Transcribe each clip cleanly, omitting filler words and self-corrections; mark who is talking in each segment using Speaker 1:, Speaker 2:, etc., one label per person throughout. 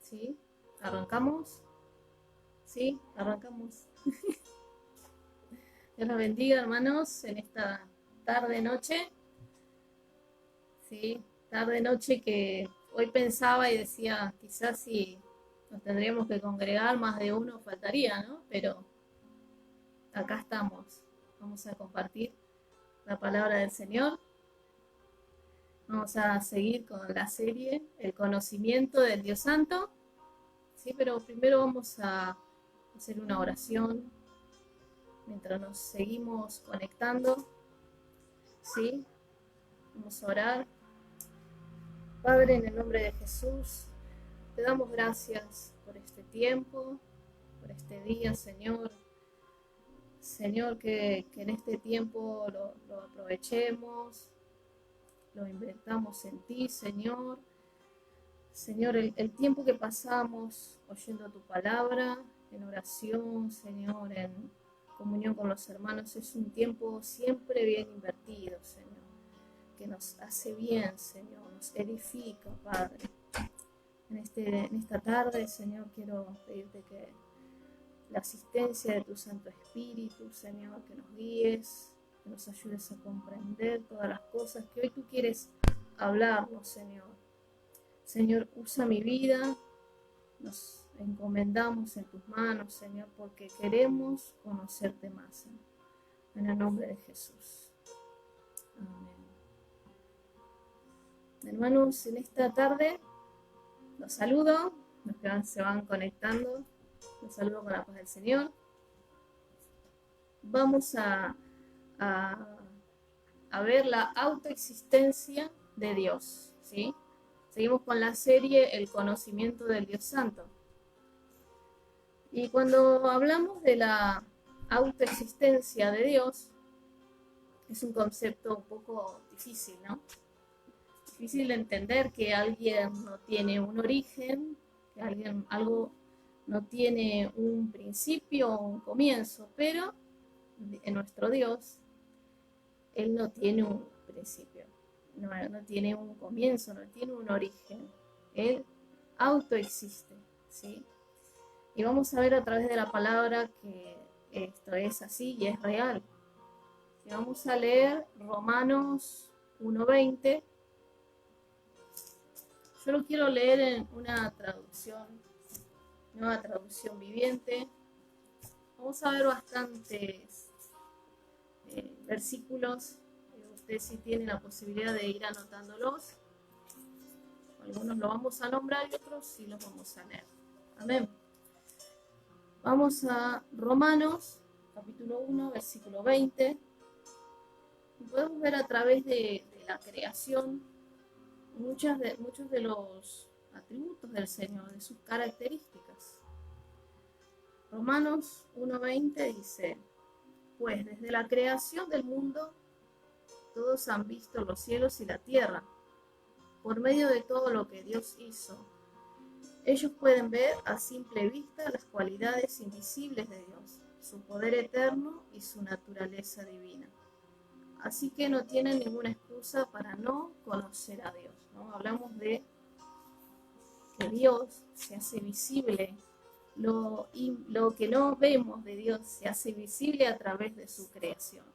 Speaker 1: ¿Sí? ¿Arrancamos? ¿Sí? Arrancamos. Dios los bendiga, hermanos, en esta tarde-noche. ¿Sí? Tarde-noche que hoy pensaba y decía, quizás si nos tendríamos que congregar, más de uno faltaría, ¿no? Pero acá estamos. Vamos a compartir la palabra del Señor. Vamos a seguir con la serie El conocimiento del Dios Santo. Sí, pero primero vamos a hacer una oración mientras nos seguimos conectando. ¿Sí? Vamos a orar. Padre, en el nombre de Jesús, te damos gracias por este tiempo, por este día, Señor. Señor, que en este tiempo lo aprovechemos, lo invertamos en ti, Señor. Señor, el tiempo que pasamos oyendo tu palabra, en oración, Señor, en comunión con los hermanos, es un tiempo siempre bien invertido, Señor, que nos hace bien, Señor, nos edifica, Padre. En esta tarde, Señor, quiero pedirte que la asistencia de tu Santo Espíritu, Señor, que nos guíes, que nos ayudes a comprender todas las cosas que hoy tú quieres hablarnos, Señor. Señor, usa mi vida, nos encomendamos en tus manos, Señor, porque queremos conocerte más, Señor. En el nombre de Jesús. Amén. Hermanos, en esta tarde los saludo, los que se van conectando, los saludo con la paz del Señor. Vamos a ver la autoexistencia de Dios, ¿sí? Seguimos con la serie El conocimiento del Dios Santo. Y cuando hablamos de la autoexistencia de Dios, es un concepto un poco difícil, ¿no? Difícil de entender que alguien no tiene un origen, que algo no tiene un principio o un comienzo, pero en nuestro Dios, Él no tiene un principio, no tiene un comienzo, no tiene un origen. Él autoexiste, ¿sí? Y vamos a ver a través de la palabra que esto es así y es real. Y vamos a leer Romanos 1:20. Yo lo quiero leer en una traducción, nueva traducción viviente. Vamos a ver bastantes versículos. Ustedes sí tienen la posibilidad de ir anotándolos. Algunos los vamos a nombrar y otros sí los vamos a leer. Amén. Vamos a Romanos, capítulo 1, versículo 20. Y podemos ver a través de la creación muchos de los atributos del Señor, de sus características. Romanos 1:20 dice: pues desde la creación del mundo todos han visto los cielos y la tierra. Por medio de todo lo que Dios hizo, ellos pueden ver a simple vista las cualidades invisibles de Dios, su poder eterno y su naturaleza divina. Así que no tienen ninguna excusa para no conocer a Dios, ¿no? Hablamos de que Dios se hace visible, lo que no vemos de Dios se hace visible a través de su creación,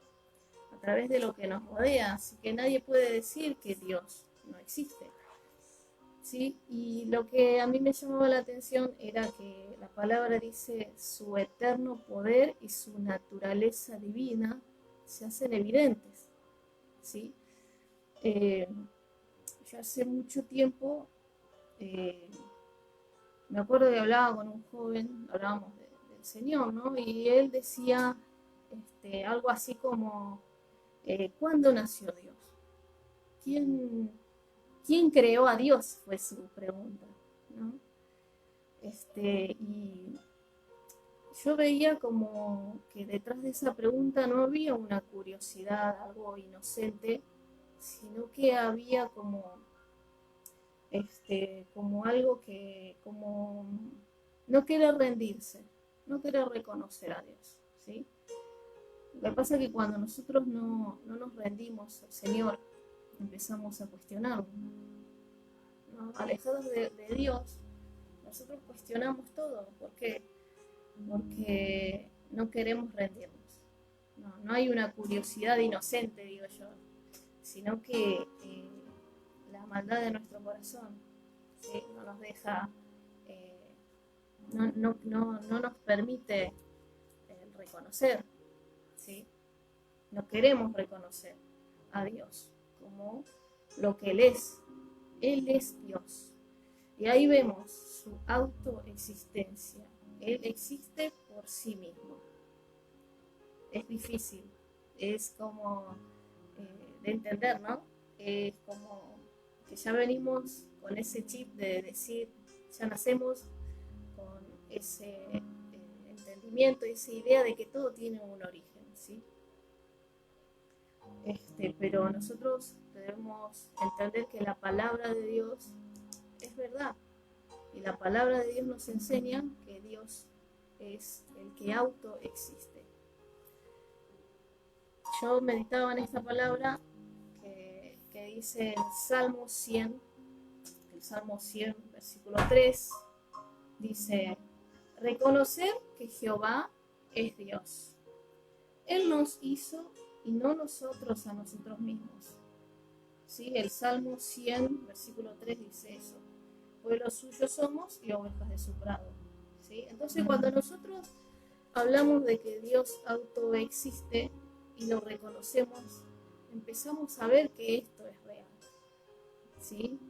Speaker 1: a través de lo que nos rodea, así que nadie puede decir que Dios no existe. ¿Sí? Y lo que a mí me llamaba la atención era que la palabra dice su eterno poder y su naturaleza divina se hacen evidentes, ¿sí? Yo hace mucho tiempo me acuerdo que hablaba con un joven, hablábamos del Señor, ¿no? Y él decía algo así como, ¿cuándo nació Dios? ¿Quién creó a Dios? Fue su pregunta, ¿no? Y yo veía como que detrás de esa pregunta no había una curiosidad, algo inocente, sino que había como algo que, como no querer rendirse, no querer reconocer a Dios, ¿sí? Lo que pasa es que cuando nosotros no nos rendimos al Señor, empezamos a cuestionarlo, ¿no? Alejados de Dios, nosotros cuestionamos todo. ¿Por qué? Porque no queremos rendirnos. No hay una curiosidad inocente, digo yo, sino que la maldad de nuestro corazón, ¿sí?, no nos deja, no nos permite reconocer, ¿sí? No queremos reconocer a Dios como lo que Él es. Él es Dios. Y ahí vemos su autoexistencia. Él existe por sí mismo. Es difícil, es como de entender, ¿no? Es como que ya venimos con ese chip de decir, ya nacemos con ese entendimiento, esa idea de que todo tiene un origen, ¿sí? Pero nosotros debemos entender que la palabra de Dios es verdad. Y la palabra de Dios nos enseña que Dios es el que autoexiste. Yo meditaba en esta palabra que dice en Salmo 100, el Salmo 100, versículo 3, dice: reconocer que Jehová es Dios. Él nos hizo y no nosotros a nosotros mismos. ¿Sí? El Salmo 100, versículo 3 dice eso: pueblo suyo somos y ovejas de su prado. ¿Sí? Entonces, cuando nosotros hablamos de que Dios autoexiste y lo reconocemos, empezamos a ver que esto es real, ¿sí?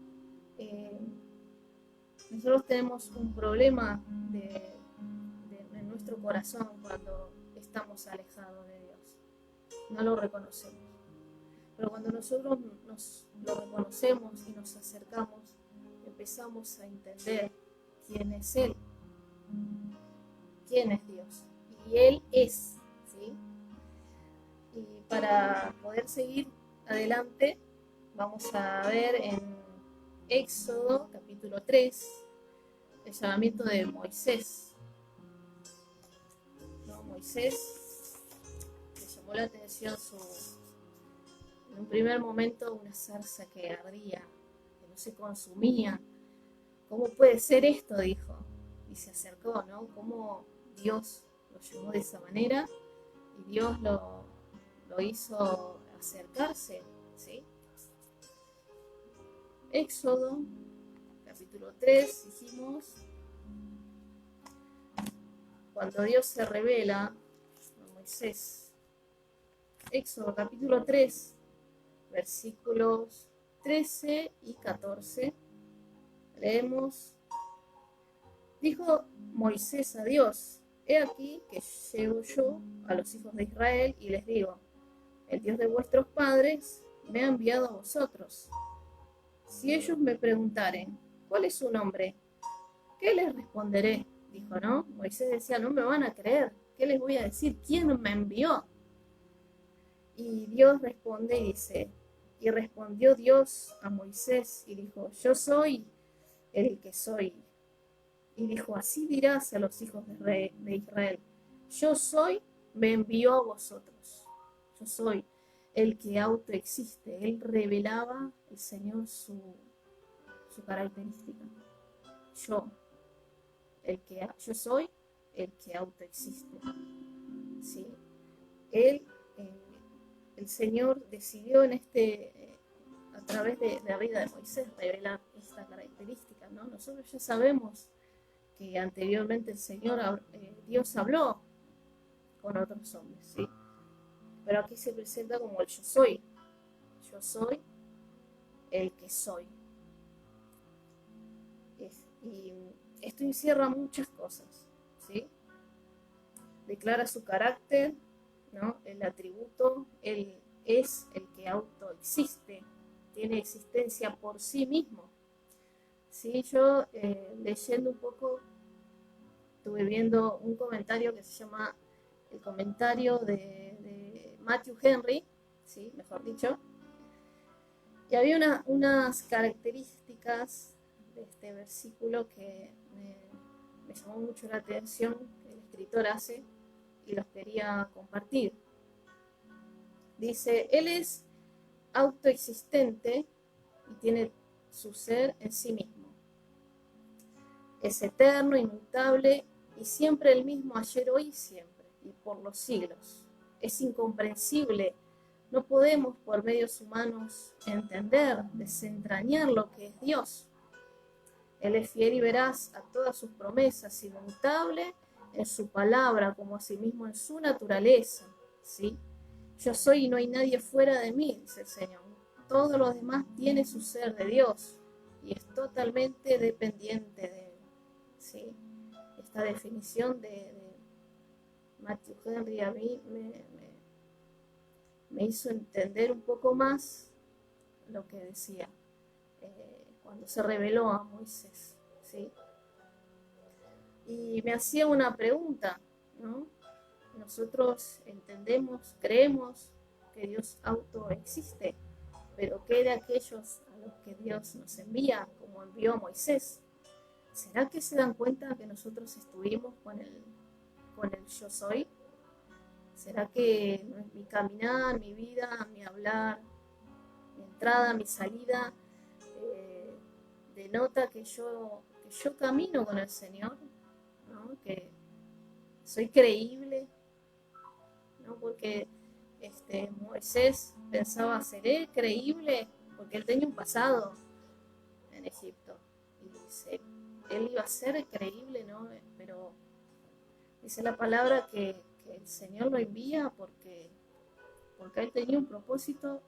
Speaker 1: Nosotros tenemos un problema en nuestro corazón cuando estamos alejados de Dios. No lo reconocemos. Pero cuando nosotros lo reconocemos y nos acercamos, empezamos a entender quién es Él, quién es Dios. Y Él es, ¿sí? Y para poder seguir adelante, vamos a ver en Éxodo capítulo 3, el llamamiento de Moisés. ¿No? Moisés le llamó la atención en un primer momento una zarza que ardía, que no se consumía. ¿Cómo puede ser esto?, dijo. Y se acercó, ¿no? Cómo Dios lo llevó de esa manera y Dios lo hizo acercarse, ¿sí? Éxodo, capítulo 3, dijimos, cuando Dios se revela a Moisés. Éxodo, capítulo 3, versículos 13 y 14. Leemos: dijo Moisés a Dios: he aquí que llego yo a los hijos de Israel y les digo: el Dios de vuestros padres me ha enviado a vosotros. Si ellos me preguntaren: ¿cuál es su nombre?, ¿qué les responderé? Dijo, ¿no? Moisés decía: no me van a creer. ¿Qué les voy a decir? ¿Quién me envió? Y Dios responde y dice: y respondió Dios a Moisés y dijo: yo soy el que soy. Y dijo: así dirás a los hijos de Israel: yo soy, me envió a vosotros. Yo soy el que autoexiste. Él revelaba el Señor su característica. Yo soy el que autoexiste. ¿Sí? El Señor decidió a través de la vida de Moisés, revelar esta característica, ¿no? Nosotros ya sabemos que anteriormente Dios habló con otros hombres, ¿sí? Pero aquí se presenta como el yo soy. Yo soy el que soy. Y esto encierra muchas cosas, ¿sí? Declara su carácter, ¿no? El atributo, Él es el que autoexiste, tiene existencia por sí mismo. ¿Sí? Yo leyendo un poco, estuve viendo un comentario que se llama el comentario de Matthew Henry, ¿sí? Mejor dicho, y había unas características de este versículo que me llamó mucho la atención, que el escritor hace, y los quería compartir. Dice: Él es autoexistente y tiene su ser en sí mismo. Es eterno, inmutable y siempre el mismo ayer, hoy y siempre, y por los siglos. Es incomprensible. No podemos por medios humanos entender, desentrañar lo que es Dios. Él es fiel y veraz a todas sus promesas, inmutable en su palabra, como asimismo en su naturaleza. ¿Sí? Yo soy y no hay nadie fuera de mí, dice el Señor. Todo lo demás tiene su ser de Dios y es totalmente dependiente de Él. ¿Sí? Esta definición de Matthew Henry a mí me hizo entender un poco más lo que decía cuando se reveló a Moisés. ¿Sí? Y me hacía una pregunta, ¿no? Nosotros entendemos, creemos que Dios autoexiste, pero ¿qué de aquellos a los que Dios nos envía, como envió a Moisés? ¿Será que se dan cuenta que nosotros estuvimos con el yo soy? ¿Será que mi caminar, mi vida, mi hablar, mi entrada, mi salida, denota que yo camino con el Señor? ¿No? Que soy creíble, ¿no? Porque Moisés pensaba, ¿seré creíble? Porque él tenía un pasado en Egipto. Y dice, él iba a ser creíble, ¿no? Pero dice la palabra que el Señor lo envía porque él tenía un propósito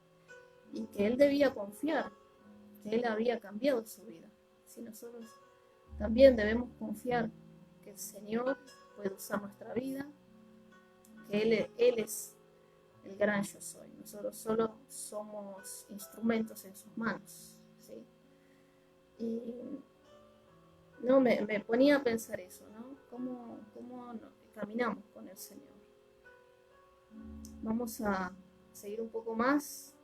Speaker 1: y que él debía confiar, que él había cambiado su vida. Si nosotros también debemos confiar que el Señor puede usar nuestra vida, que Él es el gran yo soy. Nosotros solo somos instrumentos en sus manos. ¿Sí? Y no, me ponía a pensar eso, ¿no? ¿Cómo caminamos con el Señor? Vamos a seguir un poco más.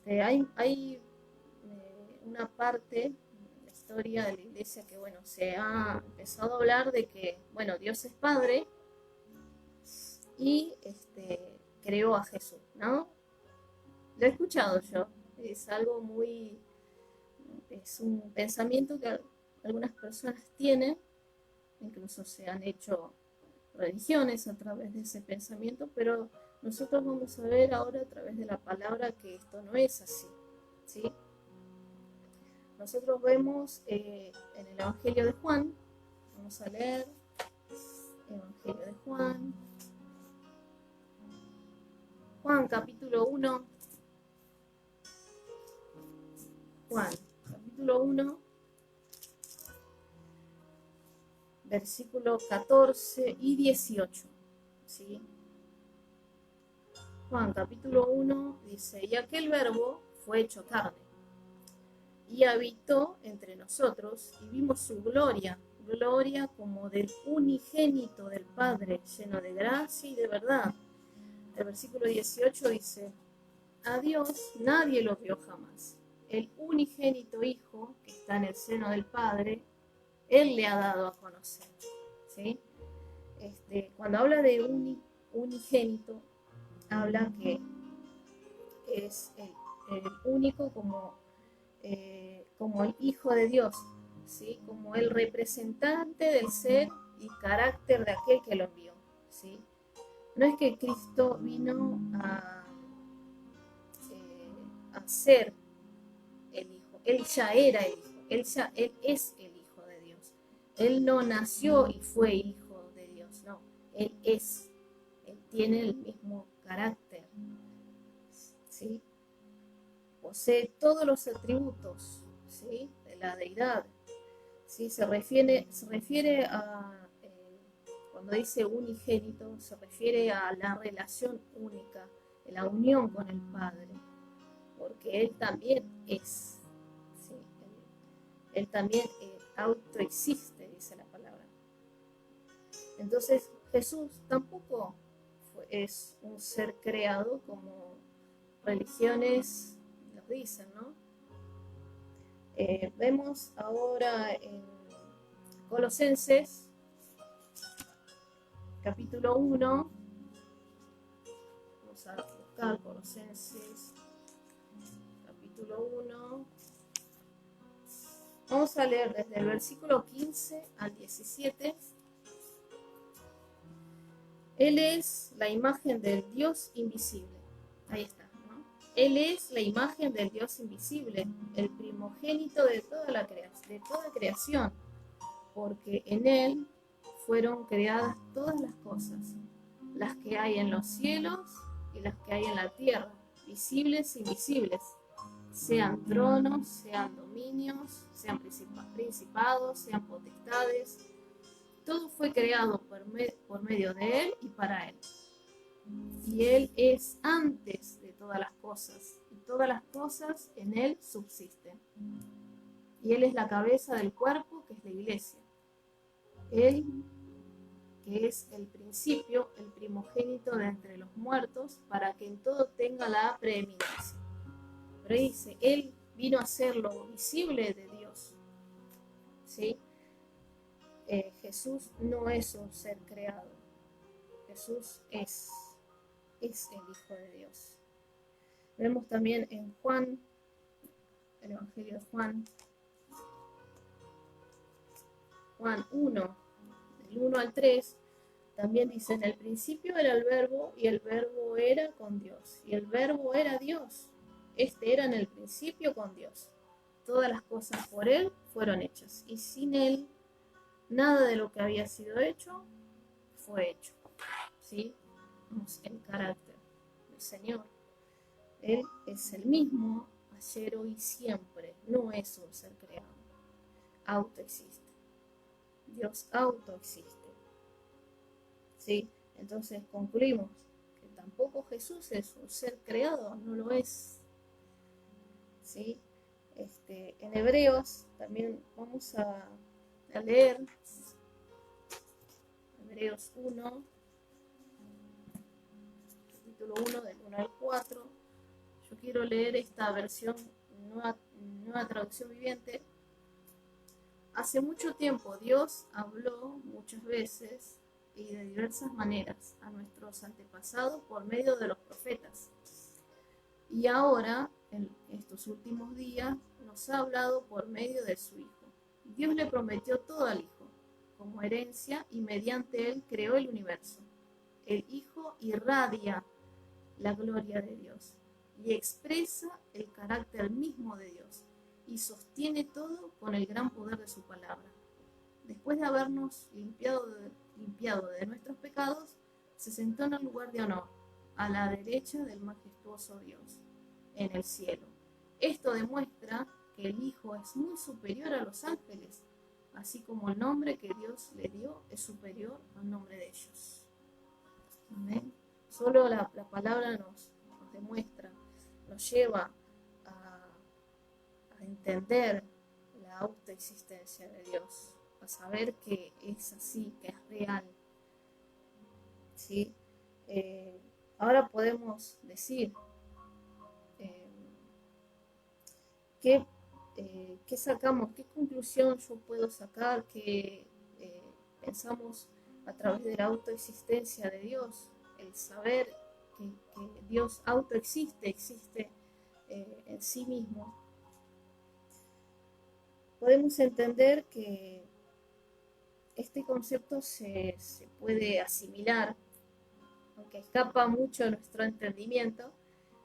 Speaker 1: Hay una parte en la historia de la iglesia que, bueno, se ha empezado a hablar de que, bueno, Dios es Padre y creó a Jesús, ¿no? Lo he escuchado yo, es algo muy, es un pensamiento que algunas personas tienen, incluso se han hecho religiones a través de ese pensamiento, pero nosotros vamos a ver ahora a través de la palabra que esto no es así, ¿sí? Nosotros vemos en el Evangelio de Juan, vamos a leer Evangelio de Juan, capítulo 1, Juan, capítulo 1, versículos 14 y 18, ¿sí? Juan, capítulo 1, dice, y aquel verbo fue hecho carne, y habitó entre nosotros, y vimos su gloria, gloria como del unigénito del Padre, lleno de gracia y de verdad. El versículo 18 dice, a Dios nadie lo vio jamás. El unigénito Hijo, que está en el seno del Padre, Él le ha dado a conocer. ¿Sí? Cuando habla de unigénito, habla que es el único como el Hijo de Dios, ¿sí? Como el representante del ser y carácter de aquel que lo envió, ¿sí? No es que Cristo vino a ser el Hijo, Él ya era el Hijo, Él es el Hijo de Dios. Él no nació y fue Hijo de Dios, no, Él es, Él tiene el mismo carácter, ¿sí? Posee todos los atributos, ¿sí? De la deidad, ¿sí? Se refiere a, cuando dice unigénito, se refiere a la relación única, de la unión con el Padre, porque Él también es, ¿sí? Él también autoexiste, dice la palabra. Entonces Jesús tampoco es un ser creado como religiones nos dicen, ¿no? Vemos ahora en Colosenses, capítulo 1, vamos a buscar Colosenses, capítulo 1, Vamos a leer desde el versículo 15 al 17. Él es la imagen del Dios invisible. Ahí está, ¿no? Él es la imagen del Dios invisible, el primogénito de toda creación, porque en Él fueron creadas todas las cosas, las que hay en los cielos y las que hay en la tierra, visibles e invisibles, sean tronos, sean dominios, sean principados, sean potestades. Todo fue creado por medio de Él y para Él. Y Él es antes de todas las cosas, y todas las cosas en Él subsisten. Y Él es la cabeza del cuerpo, que es la iglesia. Él, que es el principio, el primogénito de entre los muertos, para que en todo tenga la preeminencia. Pero dice, Él vino a ser lo visible de Dios. ¿Sí? Jesús no es un ser creado. Jesús es el Hijo de Dios. Vemos también en Juan, el Evangelio de Juan 1, del 1 al 3, también dice, en el principio era el verbo, y el verbo era con Dios, y el verbo era Dios. Este era en el principio con Dios. Todas las cosas por Él fueron hechas, y sin Él nada de lo que había sido hecho fue hecho. ¿Sí? Vemos el carácter del Señor. Él es el mismo ayer, hoy y siempre. No es un ser creado. Autoexiste. Dios autoexiste. ¿Sí? Entonces concluimos que tampoco Jesús es un ser creado, no lo es. ¿Sí? En Hebreos también vamos a leer Hebreos 1, capítulo 1, del 1 al 4. Yo quiero leer esta versión, nueva traducción viviente. Hace mucho tiempo Dios habló muchas veces y de diversas maneras a nuestros antepasados por medio de los profetas. Y ahora, en estos últimos días, nos ha hablado por medio de su Hijo. Dios le prometió todo al Hijo, como herencia, y mediante Él creó el universo. El Hijo irradia la gloria de Dios y expresa el carácter mismo de Dios y sostiene todo con el gran poder de su palabra. Después de habernos limpiado de nuestros pecados, se sentó en el lugar de honor, a la derecha del majestuoso Dios, en el cielo. Esto demuestra que el Hijo es muy superior a los ángeles, así como el nombre que Dios le dio es superior al nombre de ellos. Amén. Solo la palabra nos demuestra, nos lleva a entender la autoexistencia de Dios, a saber que es así, que es real. ¿Sí? Ahora podemos decir ¿qué sacamos? ¿Qué conclusión yo puedo sacar? ¿Qué pensamos a través de la autoexistencia de Dios? El saber que Dios autoexiste, existe en sí mismo. Podemos entender que este concepto se puede asimilar, aunque escapa mucho de nuestro entendimiento.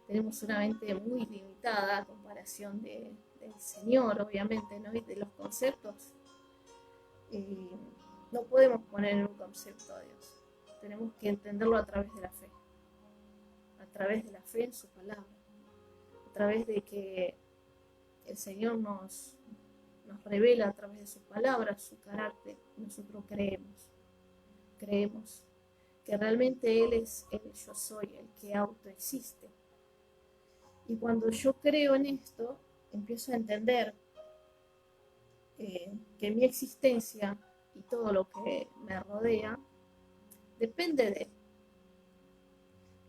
Speaker 1: Tenemos una mente muy limitada a comparación del Señor, obviamente, ¿no? Y de los conceptos. No podemos poner en un concepto a Dios. Tenemos que entenderlo a través de la fe. A través de la fe en su palabra. A través de que el Señor nos revela a través de su palabra, su carácter. Nosotros creemos que realmente Él es el yo soy, el que autoexiste. Y cuando yo creo en esto, empiezo a entender que mi existencia y todo lo que me rodea depende de Él.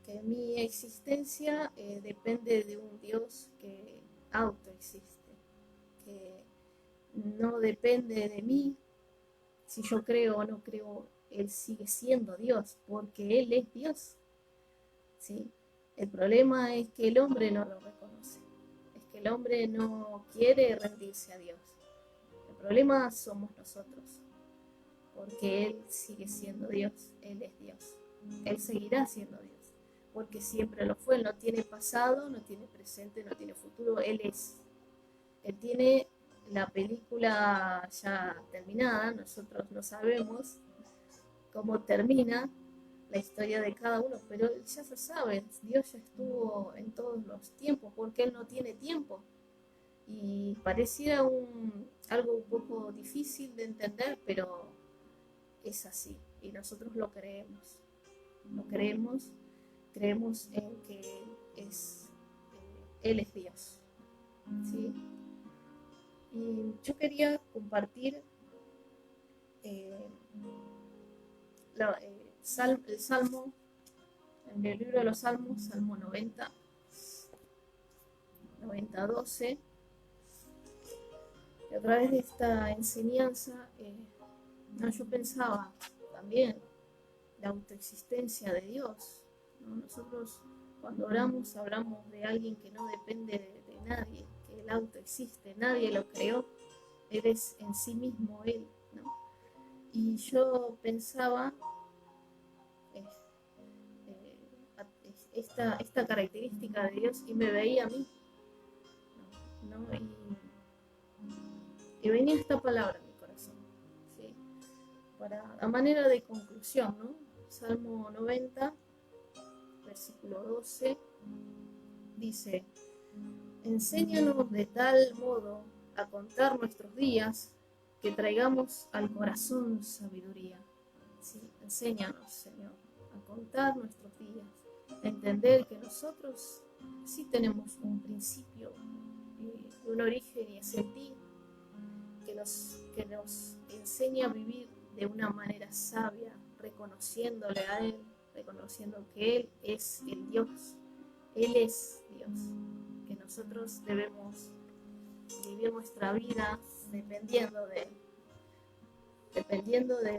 Speaker 1: Que mi existencia depende de un Dios que autoexiste, que no depende de mí. Si yo creo o no creo, Él sigue siendo Dios, porque Él es Dios. ¿Sí? El problema es que el hombre no lo reconoce, es que el hombre no quiere rendirse a Dios. problema somos nosotros, porque Él sigue siendo Dios, Él es Dios. Él seguirá siendo Dios, porque siempre lo fue. Él no tiene pasado, no tiene presente, no tiene futuro, Él es. Él tiene la película ya terminada, nosotros no sabemos cómo termina la historia de cada uno, pero Él ya se sabe, Dios ya estuvo en todos los tiempos, porque Él no tiene tiempo. Y pareciera algo un poco difícil de entender, pero es así, y nosotros lo creemos. Lo creemos en que Él es Dios, ¿sí? Y yo quería compartir eh, el Salmo, en el libro de los Salmos, Salmo 90, 12. Y a través de esta enseñanza, yo pensaba también la autoexistencia de Dios, ¿no? Nosotros cuando oramos hablamos de alguien que no depende de nadie, que Él autoexiste, nadie lo creó, Él es en sí mismo Él, ¿no? Y yo pensaba esta característica de Dios y me veía a mí, ¿no? Y venía esta palabra en mi corazón, ¿sí? A manera de conclusión, ¿no? Salmo 90, versículo 12, dice: enséñanos de tal modo a contar nuestros días que traigamos al corazón sabiduría. Sí, enséñanos, Señor, a contar nuestros días, a entender que nosotros sí tenemos un principio y un origen, y es en ti, que nos enseña a vivir de una manera sabia, reconociéndole a Él, reconociendo que Él es el Dios, Él es Dios, que nosotros debemos vivir nuestra vida dependiendo de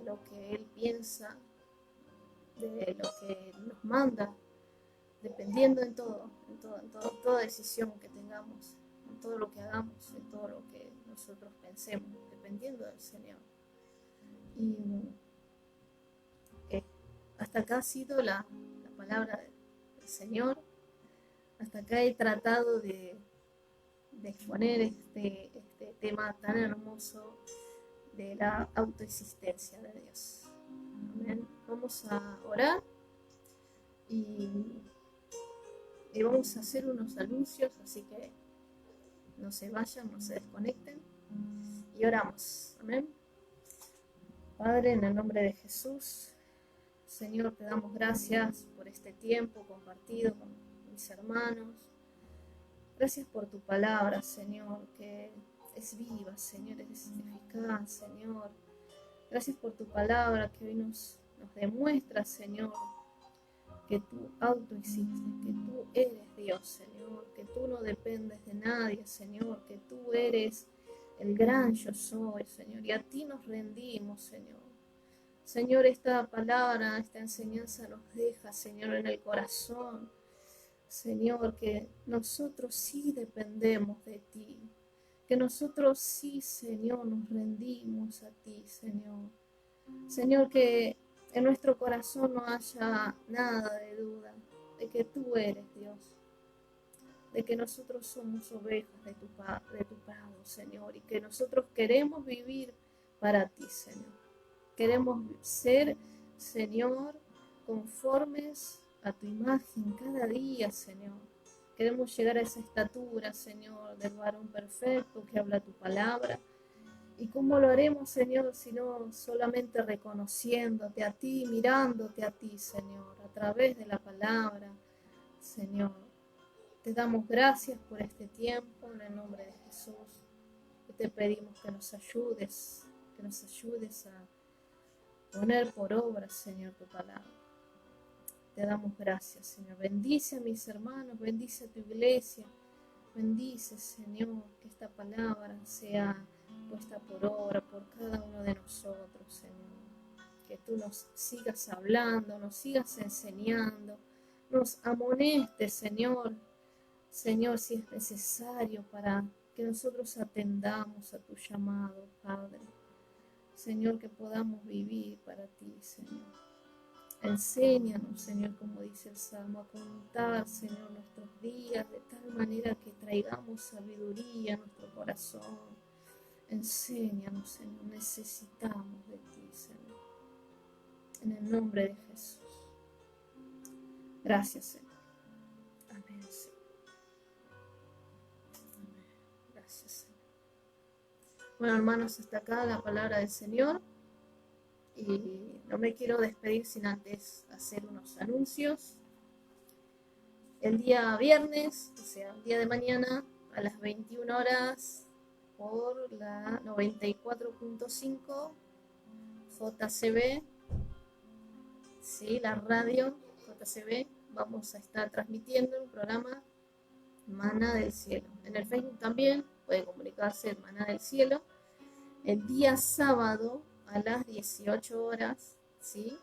Speaker 1: lo que Él piensa, de lo que nos manda, dependiendo en toda decisión que tengamos, en todo lo que hagamos, en todo lo que nosotros pensemos, dependiendo del Señor. Y hasta acá ha sido la palabra del Señor. Hasta acá he tratado de exponer este tema tan hermoso de la autoexistencia de Dios. Amén. Vamos a orar y vamos a hacer unos anuncios, así que no se vayan, no se desconecten, y oramos. Amén. Padre, en el nombre de Jesús, Señor, te damos gracias por este tiempo compartido con mis hermanos. Gracias por tu palabra, Señor, que es viva, Señor, es eficaz, Señor. Gracias por tu palabra que hoy nos demuestra, Señor, que tú autoexistes, que tú eres Dios, Señor, que tú no dependes de nadie, Señor, que tú eres el gran yo soy, Señor, y a ti nos rendimos, Señor. Señor, esta palabra, esta enseñanza nos deja, Señor, en el corazón, Señor, que nosotros sí dependemos de ti, que nosotros sí, Señor, nos rendimos a ti, Señor. Señor, que en nuestro corazón no haya nada de duda de que tú eres Dios, de que nosotros somos ovejas de tu prado, Señor, y que nosotros queremos vivir para ti, Señor. Queremos ser, Señor, conformes a tu imagen cada día, Señor. Queremos llegar a esa estatura, Señor, del varón perfecto que habla tu palabra. ¿Y cómo lo haremos, Señor, si no solamente reconociéndote a ti, mirándote a ti, Señor, a través de la palabra, Señor? Te damos gracias por este tiempo en el nombre de Jesús. Y te pedimos que nos ayudes a poner por obra, Señor, tu palabra. Te damos gracias, Señor. Bendice a mis hermanos, bendice a tu iglesia. Bendice, Señor, que esta palabra sea puesta por obra por cada uno de nosotros, Señor. Que tú nos sigas hablando, nos sigas enseñando, nos amonestes, Señor, Señor, si es necesario para que nosotros atendamos a tu llamado, Padre. Señor, que podamos vivir para ti, Señor. Enséñanos, Señor, como dice el Salmo, a contar, Señor, nuestros días de tal manera que traigamos sabiduría a nuestro corazón. Enséñanos, Señor, necesitamos de ti, Señor. En el nombre de Jesús. Gracias, Señor. Amén, Señor. Amén. Gracias, Señor. Bueno, hermanos, hasta acá la palabra del Señor. Y no me quiero despedir sin antes hacer unos anuncios. El día viernes, o sea, el día de mañana, a las 21 horas, por la 94.5 JCB, sí, la radio JCB, vamos a estar transmitiendo un programa Maná del Cielo. En el Facebook también puede comunicarse el Maná del Cielo. El día sábado a las 18 horas, ¿sí?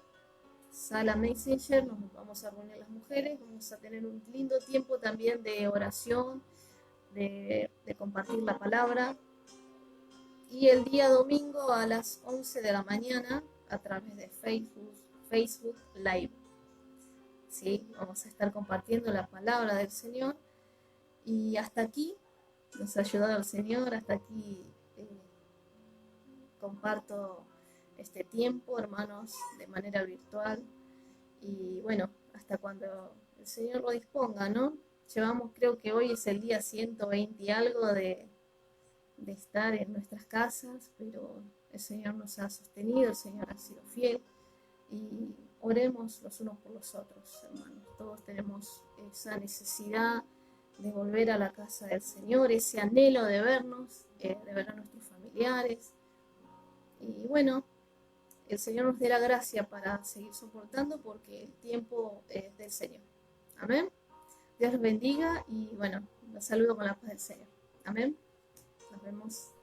Speaker 1: Sala Messenger, nos vamos a reunir las mujeres, vamos a tener un lindo tiempo también de oración, de compartir la palabra. Y el día domingo a las 11 de la mañana a través de Facebook Live. ¿Sí? Vamos a estar compartiendo la palabra del Señor. Y hasta aquí nos ha ayudado el Señor, hasta aquí comparto este tiempo, hermanos, de manera virtual. Y bueno, hasta cuando el Señor lo disponga, ¿no? Llevamos, creo que hoy es el día 120 y algo de estar en nuestras casas, pero el Señor nos ha sostenido, el Señor ha sido fiel. Y oremos los unos por los otros, hermanos. Todos tenemos esa necesidad de volver a la casa del Señor, ese anhelo de vernos, de ver a nuestros familiares. Y bueno, el Señor nos dé la gracia para seguir soportando porque el tiempo es del Señor. Amén. Dios los bendiga y bueno, los saludo con la paz del Señor. Amén. Nos vemos.